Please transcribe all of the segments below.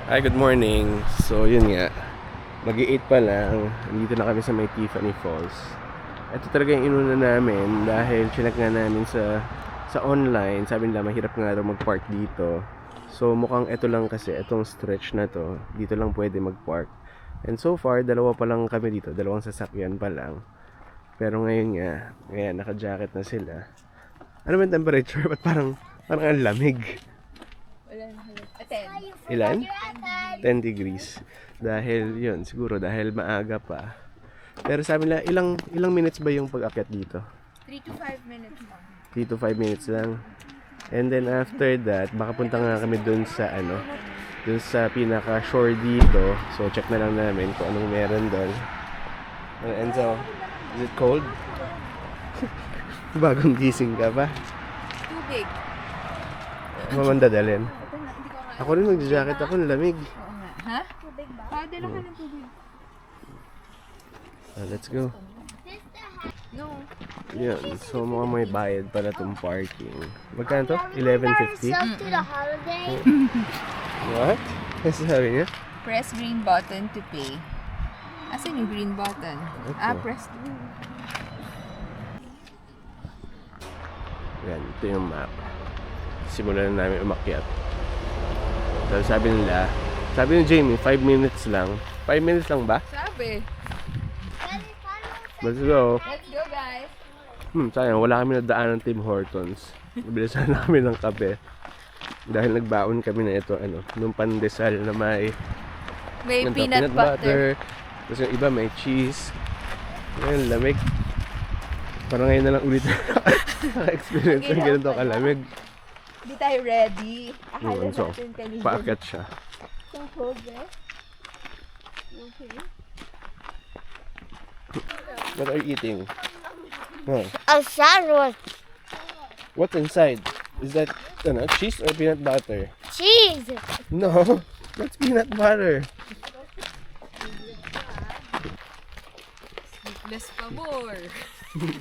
Hi, good morning. So, yun nga. Mag-8 pa lang. Nandito na kami sa may Tiffany Falls. Ito talaga yung inuna namin dahil chinek nga namin sa online. Sabi nila mahirap nga daw mag-park dito. So, mukhang ito lang kasi, itong stretch na to, dito lang pwede mag-park. And so far, dalawa pa lang kami dito. Dalawang sasakyan pa lang. Pero ngayon nga, ayan, naka-jacket na sila. Ano ba yung temperature? Ba't parang ang lamig? Wala na halos. 10. Ilan? 10 degrees. Dahil yun, siguro dahil maaga pa. Pero sabi nila, ilang minutes ba yung pag-akyat dito? 3 to 5 minutes lang. 3 to 5 minutes lang. And then after that, baka punta nga kami dun sa dun sa pinaka-shore dito. So check na lang namin kung anong meron dun. And so, is it cold? Bagong gising ka ba? Tubig. Mamanda dalhin. Ako rin mag-jacket ako, lamig. Oo nga. Ha? Tubig ba? Dala ka ng tubig. Let's go. No. Yan. So mukhang may bayad pala itong parking. Magkano to? 11.50? To the holiday. What? Ano sabi niya? Press green button to pay. Asan yung green button? Okay. Press green. Yan, ito yung map. Simulan na namin umakyat. So sabi ni Jamie, 5 minutes lang. 5 minutes lang ba? Sabi. Let's go. Let's go, guys. Sayang, wala kami nadaan ng Tim Hortons. Bilisan namin ng kape. Dahil nagbaon kami na ito, nung pandesal na may May ganito, peanut butter. Tapos yung iba may cheese. Ngayon, lamig. Parang ngayon na lang ulit naka-experience ng ganito kalamig. Hindi tayo ready. Akala So, natin kanina. paakyat siya. So cold, eh? Okay. What are you eating? Huh. A sandwich. What's inside? Is that cheese or peanut butter? Cheese. No, that's peanut butter. Less pabor.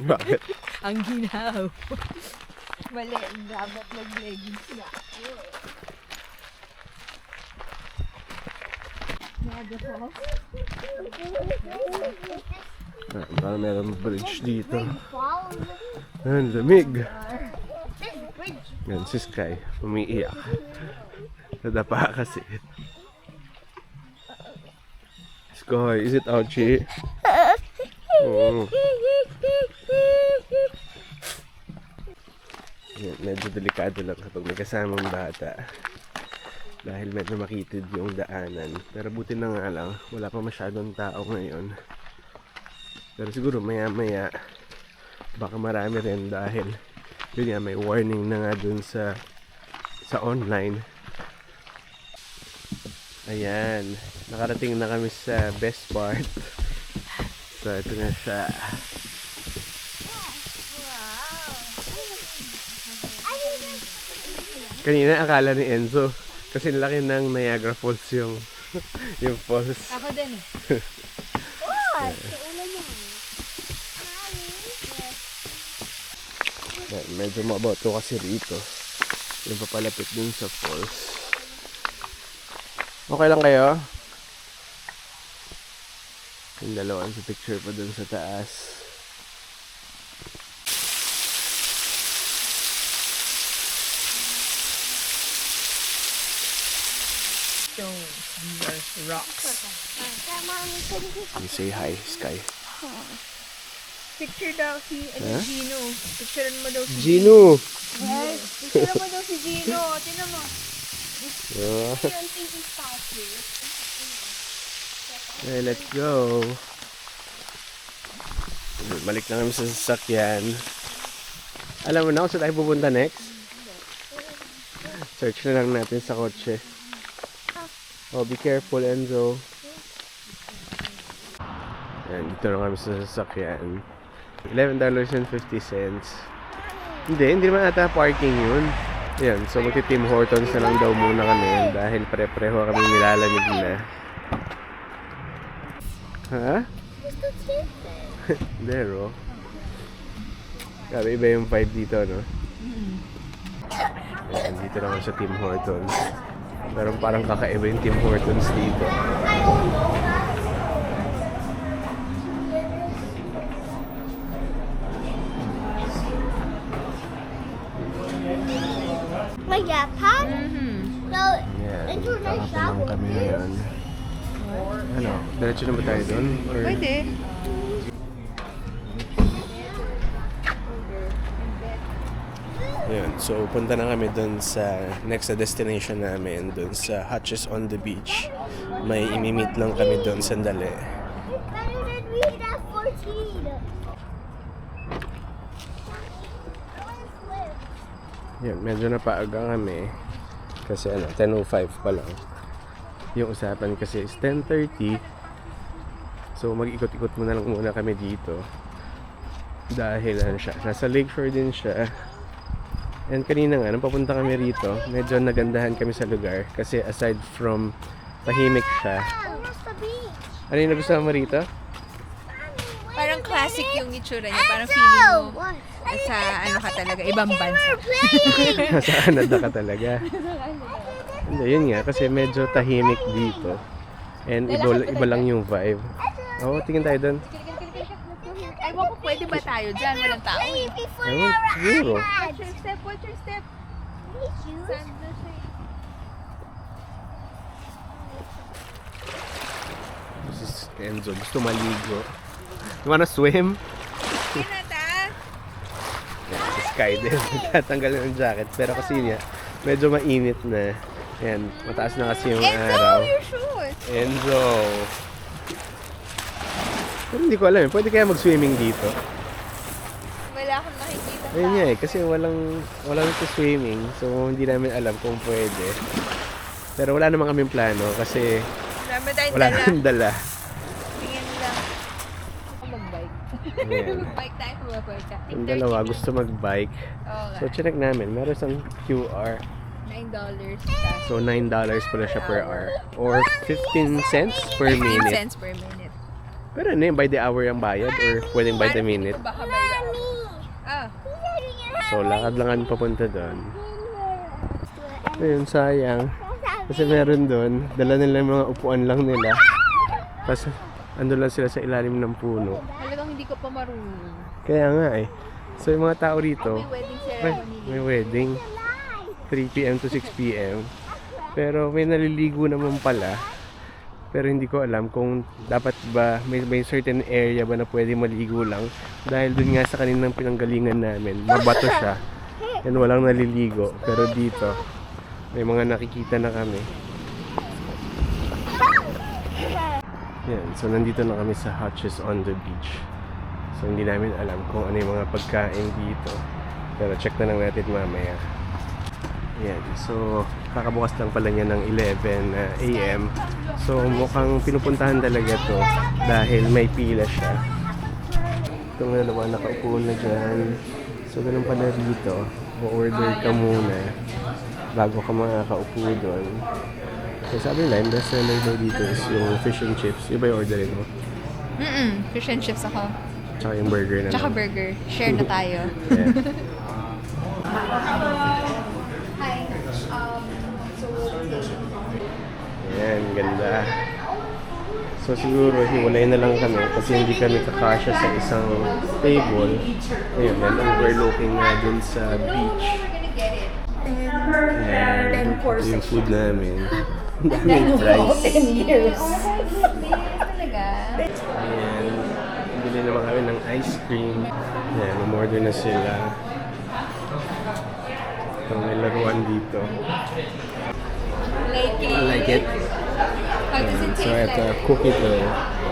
Bakit? Ang ginaw. Mali, dapat nag-leggings na. Parang meron bridge dito. Ang lamig. Yan, si Sky. Umiiyak. Nadapa kasi. Sky, is it ouchy? Oo. Yan, medyo delikado lang kapag may kasamang bata. Dahil medyo makitid yung daanan. Pero buti na nga lang, wala pa masyadong tao ngayon. Pero siguro maya maya, baka marami rin dahil yun nga, may warning na nga dun sa online. Ayan, nakarating na kami sa best part. So ito na siya. Kanina akala ni Enzo kasi laki ng Niagara Falls yung falls. Ako din eh. Medyo mabato kasi rito. Yung papalapit dun sa falls. Okay lang kayo? Yung dalawa sa picture pa dun sa taas. Stones. These are rocks. You say hi, Sky. Picture daw si Gino. Picturean mo daw si Gino! Yes. Picturean mo daw si Gino. Tingnan mo. Okay, let's go. Balik na kami sa sasakyan. Alam mo na kung saan tayo pupunta next? Search na lang natin sa kotse. Oh, be careful, Enzo. Ayan, dito na kami sa sasakyan. $11.50. Hindi naman ata parking yun. Ayan, so magti-Tim Hortons na lang daw muna kami dahil pare-pareho kami nilalamig na. Ha? Dero. Sabi iba yung vibe dito, no? Ayan, dito naman sa Tim Hortons. Pero parang kakaiba yung Tim Hortons dito. My jackpot? So, Yan, into a nice kakapunong shower. kami ngayon. Ano, diretso na ba tayo doon? Or... Pwede. Yun, so punta na kami doon sa next na destination namin, doon sa Hutches on the Beach. May imimit lang kami doon sandali. It's better than we at 14. Yun, medyo napaaga kami. Kasi 10:05 pa lang. Yung usapan kasi is 10:30. So mag-ikot-ikot muna lang muna kami dito. Dahil siya, nasa lakeshore din siya. And kanina nga, nung papunta kami rito, medyo nagandahan kami sa lugar. Kasi aside from tahimik siya. Where's the beach? Ano yung nagustuhan mo rito? Parang classic yung itsura niya. Parang feeling mo sa ka talaga, ibang bansa. Nasa Canada ka talaga. Hindi, yun nga, kasi medyo tahimik dito. And iba lang yung vibe. Oo, tingin tayo doon. Ewan ko, pwede ba tayo dyan? Walang tao eh. Ayun, siguro. Watch your step, watch your step. Sandal siya eh. This is Enzo, gusto maligo. You wanna swim? Kinata! Yan, si Sky din. Tatanggal ng jacket. Pero kasi niya, medyo mainit na. Yan, mataas na kasi yung araw. Enzo, your shoes! Enzo! Pero hindi ko alam eh. Pwede kaya mag-swimming dito? Wala akong nakikita. Ayun nga eh. Kasi walang swimming. So, hindi namin alam kung pwede. Pero wala naman kaming plano kasi Marami tayong wala dala. kaming dala. Tingin lang. Ako mag-bike. Ayan. Bike tayo kung mag-bike ka. Yung dalawa gusto mag-bike. Oo So, nga. chinek namin. Meron isang QR. $9 So, $9 pala siya per hour. Or 15 cents per 15 minute. cents per minute. Pero ano yun, by the hour yung bayad or pwedeng by the minute? Baka by the hour. Ah, So, lakad lang kami papunta doon. Ayun, sayang. Kasi meron doon, dala nila yung mga upuan lang nila. Tapos, andun lang sila sa ilalim ng puno. talagang hindi ko pa marunong. Kaya nga eh. So, yung mga tao rito, May wedding ay, ceremony. may wedding. 3 p.m. to 6 p.m. Pero may naliligo naman pala. Pero hindi ko alam kung dapat ba may certain area ba na pwede maligo lang. Dahil dun nga sa kaninang pinanggalingan namin, mabato siya. And walang naliligo. Pero dito, may mga nakikita na kami. Yan, so nandito na kami sa Hutches on the Beach. So hindi namin alam kung ano yung mga pagkain dito. Pero check na lang natin mamaya. Yan, so kakabukas lang pala niya ng 11 a.m. So mukhang pinupuntahan talaga to dahil may pila siya. Itong dalawa nakaupo na dyan. So ganun pala dito, o-order ka muna bago ka makakaupo doon. So sabi nila, yung best seller daw dito is yung fish and chips. Yung ba yung orderin mo? Fish and chips ako. Tsaka yung burger na Tsaka lang. burger. Share na tayo. Yeah. Hi. Ayan, ganda. So siguro hiwalay na lang kami kasi hindi kami kakasya sa isang table. Ayun, and overlooking nga dun sa beach. Ayan, ito yung food namin. Ang daming fries. Talaga. Ayan, bili naman kami ng ice cream. Ayan, umorder na sila. Ito may laruan dito. Like it. I like it. How does it So taste ito, like? cookie dough.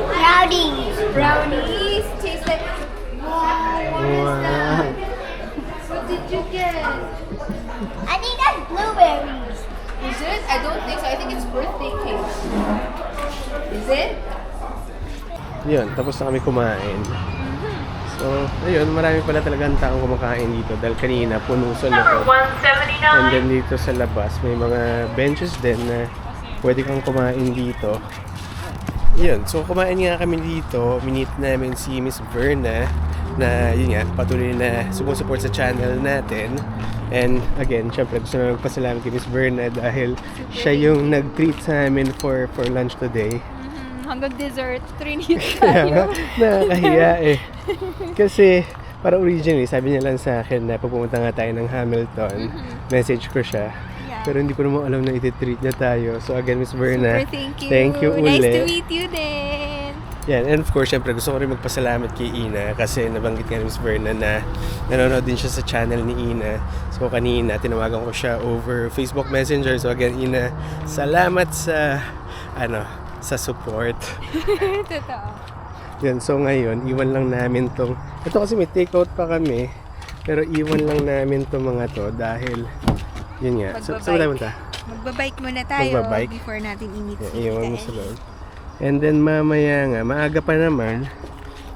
Brownies. Brownies. Tastes like... Wow. Wow! What did you get? I think that's blueberries. Is it? I don't think so. I think it's birthday cake. Is it? Yun, tapos na kami kumain. So, ayun, marami pala talagang taong kumakain dito dahil kanina puno sa loob. And then dito sa labas, may mga benches din na pwede kang kumain dito. Yun, so kumain nga kami dito. Minit namin si Miss Verna na yun nga, patuloy na sumusupport sa channel natin. And again, syempre gusto na magpasalamat kay Miss Berna dahil siya yung nag-treat sa amin for lunch today. Hanggang dessert, trinit Kaya nga, tayo. nakakahiya eh. Kasi, para originally, sabi niya lang sa akin na pupunta nga tayo ng Hamilton. Message ko siya. Yeah. Pero hindi ko naman alam na iti-treat niya tayo. So again, Miss Berna, Super thank you. thank you Nice ulit. to meet you din. Yan, and of course, syempre gusto ko rin magpasalamat kay Ina kasi nabanggit nga ni Miss Berna na nanonood din siya sa channel ni Ina. So kanina, tinawagan ko siya over Facebook Messenger. So again, Ina, salamat sa sa support. Totoo. Yan, so ngayon, iwan lang namin tong, ito kasi may takeout pa kami, pero iwan lang namin tong mga to dahil, yun nga, so tayo punta? Magbabike muna tayo Magbabike? before natin i-meet Yeah, si iwan mo Tita sa Ellie. loob. And then mamaya nga, maaga pa naman,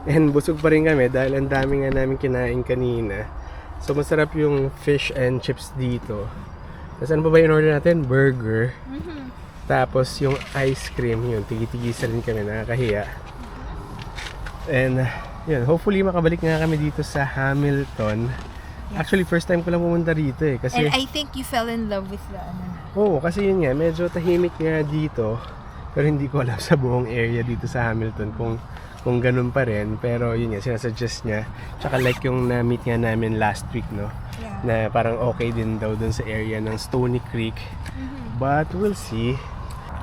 and busog pa rin kami dahil ang dami nga namin kinain kanina. So masarap yung fish and chips dito. Tapos ano ba yung order natin? Burger. Tapos yung ice cream, yun, tigi-tigisa rin kami, nakakahiya. And yun, hopefully makabalik nga kami dito sa Hamilton. Actually, first time ko lang pumunta rito eh. Kasi, And I think you fell in love with the oo, kasi yun nga, medyo tahimik nga dito. Pero hindi ko alam sa buong area dito sa Hamilton kung ganun pa rin. Pero yun nga, sinasuggest niya. Tsaka like yung na-meet nga namin last week, no? Yeah. Na parang okay din daw dun sa area ng Stony Creek. But we'll see.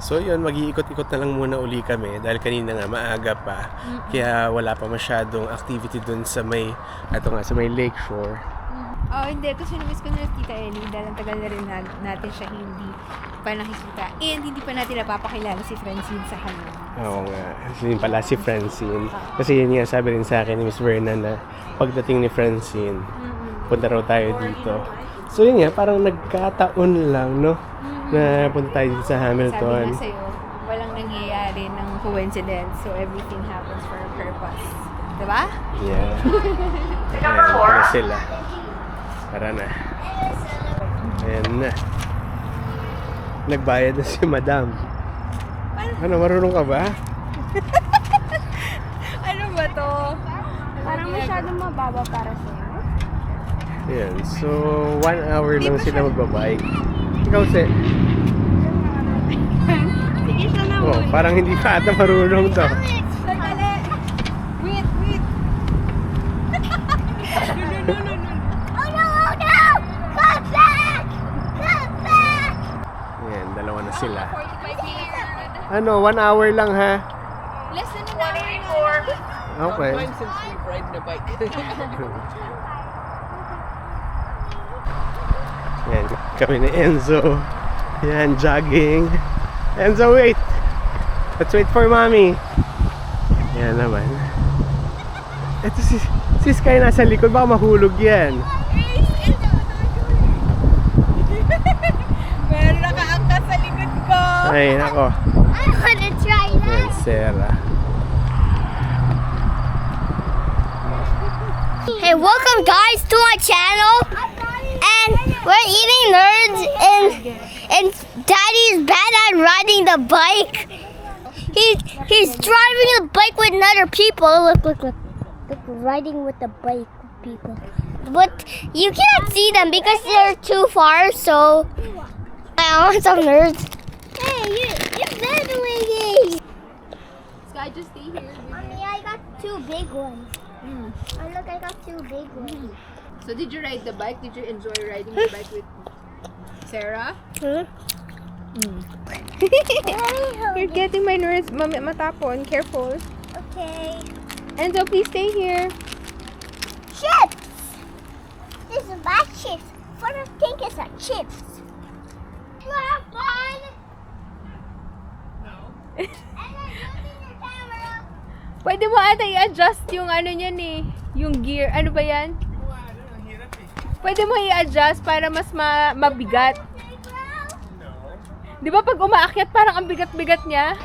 So yun, mag-iikot-ikot na lang muna uli kami dahil kanina nga maaga pa. Kaya wala pa masyadong activity dun sa may, sa may lakeshore. Oh, hindi. Kasi namiss ko na si Tita Ellie dahil ang tagal na rin natin siya hindi pa nakikita. And hindi pa natin napapakilala si Francine sa kanya. Oo nga. Kasi yun pala si Francine. Kasi yun nga, sabi rin sa akin ni Miss Berna na pagdating ni Francine, punta raw tayo dito. So yun nga, parang nagkataon lang, no? Na punta tayo dito sa Hamilton. Sabi nga sa'yo, walang nangyayari ng coincidence. So everything happens for a purpose. Diba? Yeah. Ayan, para sila. Tara na. Ayan na. Nagbayad na si Madam. Ano, marunong ka ba? Ano ba to? Parang masyadong mababa para sa'yo. Ayan, so 1 hour lang sila magbabike. Ikaw, Se. Sige siya na. Oh, parang hindi pa ata marunong to. Sandali! Wait! Oh no! Oh no! Come back! Come back! Ayan, dalawa na sila. 45 minutes. Ano, 1 hour lang ha? Less than an hour. Okay. Since we've ridden a bike. Ayan, kami ni Enzo. Ayan, jogging. Enzo, wait! Let's wait for mommy. Ayan naman. Ito si Sky nasa likod. Baka mahulog yan. Meron nakaangkas sa likod ko. Ay, nako. I wanna try Ayan, that. Sarah. Hey, welcome guys to my channel. And we're eating nerds and Daddy's bad at riding the bike. He's driving the bike with other people. Look, riding with the bike with people. But you can't see them because they're too far, so I want some nerds. Hey, you're meddling. Sky, just stay here. Mommy, I got 2 big ones. Oh, look, I got 2 big ones. So did you ride the bike? Did you enjoy riding the bike with Sarah? You're getting my nerves. Matapon. Careful. Okay. Enzo, please stay here. Chips! This is my chips. What I think is are chips. You have fun? No. And I'm using your camera. Pwede mo ata i-adjust yung ano niyan eh. Yung gear. Ano ba yan? Pwede mo i-adjust para mas mabigat. Di ba pag umaakyat parang ang bigat-bigat niya?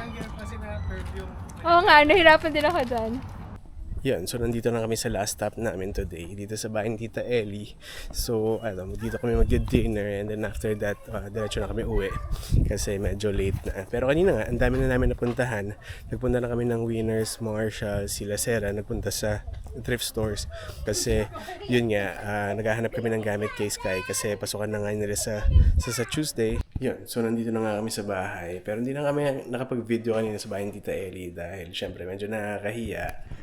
Oo nga, nahirapan din ako dyan. Yan, so nandito na kami sa last stop namin today, dito sa bahay ni Tita Ellie. So, dito kami mag-dinner and then after that, diretso na kami uwi kasi medyo late na. Pero kanina nga, ang dami na namin napuntahan. Nagpunta na kami ng Winners, Marshall, Sila Sera, nagpunta sa thrift stores kasi yun nga, naghahanap kami ng gamit kay Sky kasi pasukan na nga nila sa Tuesday. Yun, so nandito na nga kami sa bahay. Pero hindi na kami nakapag-video kanina sa bahay ni Tita Ellie dahil syempre medyo nakakahiya.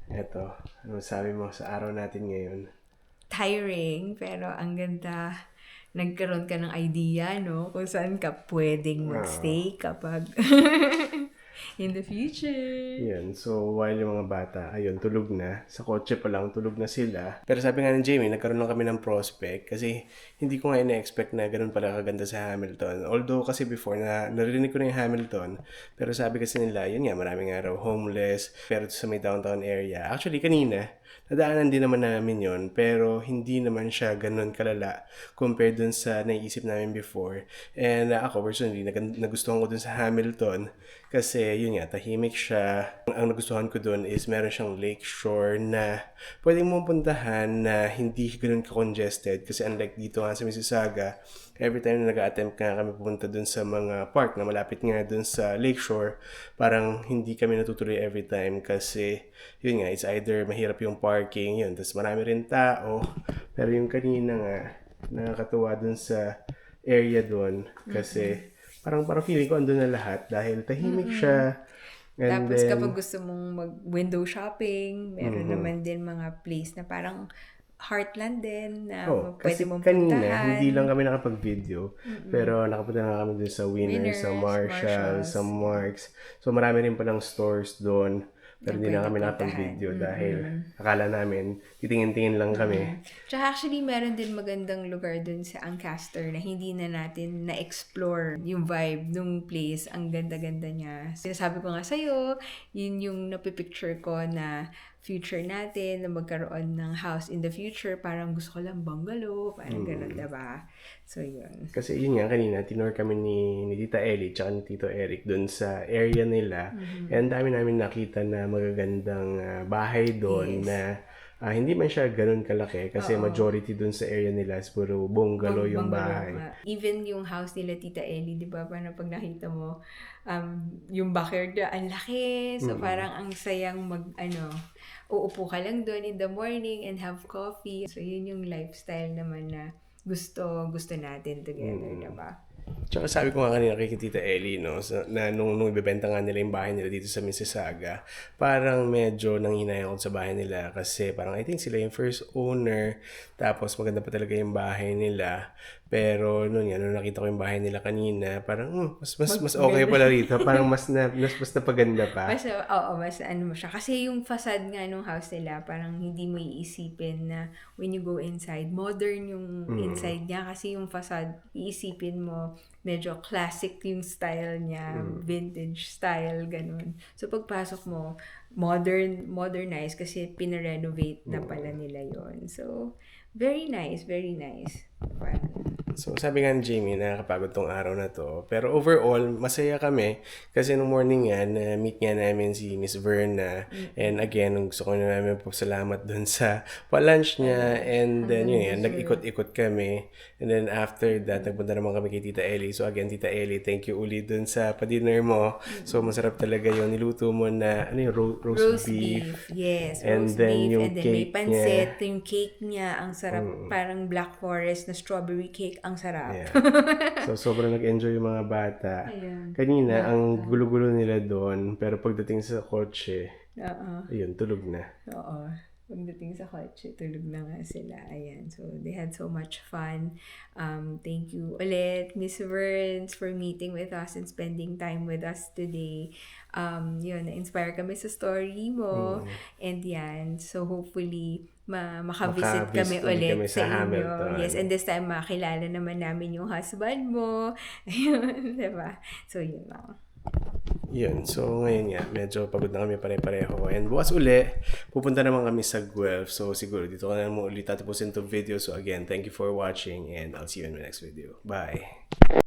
Eto, ano sabi mo sa araw natin ngayon? Tiring, pero ang ganda. Nagkaroon ka ng idea, no? Kung saan ka pwedeng magstay kapag in the future. Yan, so while yung mga bata, ayun, tulog na. Sa kotse pa lang, tulog na sila. Pero sabi nga ni Jamie, nagkaroon lang kami ng prospect kasi hindi ko nga ina-expect na ganun pala kaganda sa Hamilton. Although kasi before, narinig ko na yung Hamilton, pero sabi kasi nila, yun nga, maraming araw homeless, pero sa may downtown area. Actually, kanina, nadaanan din naman namin yon pero hindi naman siya ganun kalala compared dun sa naiisip namin before. And ako personally, nagustuhan ko dun sa Hamilton kasi yun nga, tahimik siya. Ang nagustuhan ko dun is meron siyang lakeshore na pwedeng mo puntahan na hindi ganun ka-congested kasi unlike dito nga sa Mississauga, every time na nag-attempt nga kami pupunta dun sa mga park na malapit nga dun sa lakeshore, parang hindi kami natutuloy every time kasi yun nga, it's either mahirap yung parking, yun, tapos marami rin tao. Pero yung kanina nga, nakakatuwa dun sa area dun kasi parang feeling ko andun na lahat dahil tahimik siya. And Tapos then, kapag gusto mong mag-window shopping, meron naman din mga place na parang heartland din na pwede kasi mong kanina, puntahan. hindi lang kami nakapag-video, pero nakapunta na kami dun sa Winners, sa Marshall, Marshalls. sa Marks. So marami rin palang stores doon. Pero hindi na kami pwede nakapag-video dahil akala namin, titingin-tingin lang kami. Tsaka actually, meron din magandang lugar dun sa Ancaster na hindi na natin na-explore yung vibe nung place. Ang ganda-ganda niya. Sinasabi ko nga sa'yo, yun yung napipicture ko na future natin, na magkaroon ng house in the future. Parang gusto ko lang bungalow, parang ganun, diba? So, yun. Kasi yun nga, kanina, tinur kami ni Tita Ellie tsaka ni Tito Eric doon sa area nila. And dami namin nakita na magagandang bahay doon na hindi man siya ganun kalaki kasi majority doon sa area nila is puro bungalow yung bahay. Even yung house nila Tita Ellie, di ba? Parang pag nakita mo, yung backyard na, ang laki. So, parang ang sayang uupo ka lang doon in the morning and have coffee. So, yun yung lifestyle naman na gusto natin together, diba? Tsaka sabi ko nga kanina kay Tita Ellie, no, na nung ibebenta nga nila yung bahay nila dito sa Mississauga, parang medyo nanghinayang ako sa bahay nila kasi parang I think sila yung first owner, tapos maganda pa talaga yung bahay nila. Pero nung nakita ko yung bahay nila kanina, parang mas okay pala rito, parang mas napaganda pa. Mas mo siya. Kasi yung facade nga nung house nila, parang hindi mo iisipin na when you go inside, modern yung inside niya. Kasi yung facade, iisipin mo, medyo classic yung style niya, vintage style, ganun. So pagpasok mo, modernized kasi pinarenovate na pala nila yon. So, very nice, very nice. So, sabi nga ni Jamie, nakakapagod tong araw na to. Pero overall, masaya kami. Kasi nung morning nga, na-meet nga namin si Miss Verna. And again, gusto ko na namin salamat dun sa pa-lunch niya. And then, nag-ikot-ikot kami. And then after that, nagpunta naman kami kay Tita Ellie. So again, Tita Ellie, thank you ulit dun sa pa-dinner mo. So, masarap talaga yung niluto mo na, roast beef. Yes, And roast then beef. yung And then cake may pansit. niya. Yung cake niya, ang sarap. Parang Black Forest na strawberry cake. Ang sarap. Yeah. So, sobrang nag-enjoy yung mga bata. Ayan. Kanina, ang gulo-gulo nila doon. Pero pagdating sa kotse, ayun, tulog na. Oo. Pagdating sa kotse, tulog na nga sila. Ayan. So, they had so much fun. Thank you ulit, Miss Verns, for meeting with us and spending time with us today. Na-inspire kami sa story mo. And yan. So, hopefully, makavisit kami ulit kami sa inyo. Hamilton. Yes, and this time, makilala naman namin yung husband mo. Ayun, diba? So, yun lang. Yun. So, ngayon nga, medyo pagod na kami pare-pareho. And bukas uli, pupunta naman kami sa Guelph. So, siguro dito ka na naman ulit tatapusin itong video. So, again, thank you for watching and I'll see you in my next video. Bye!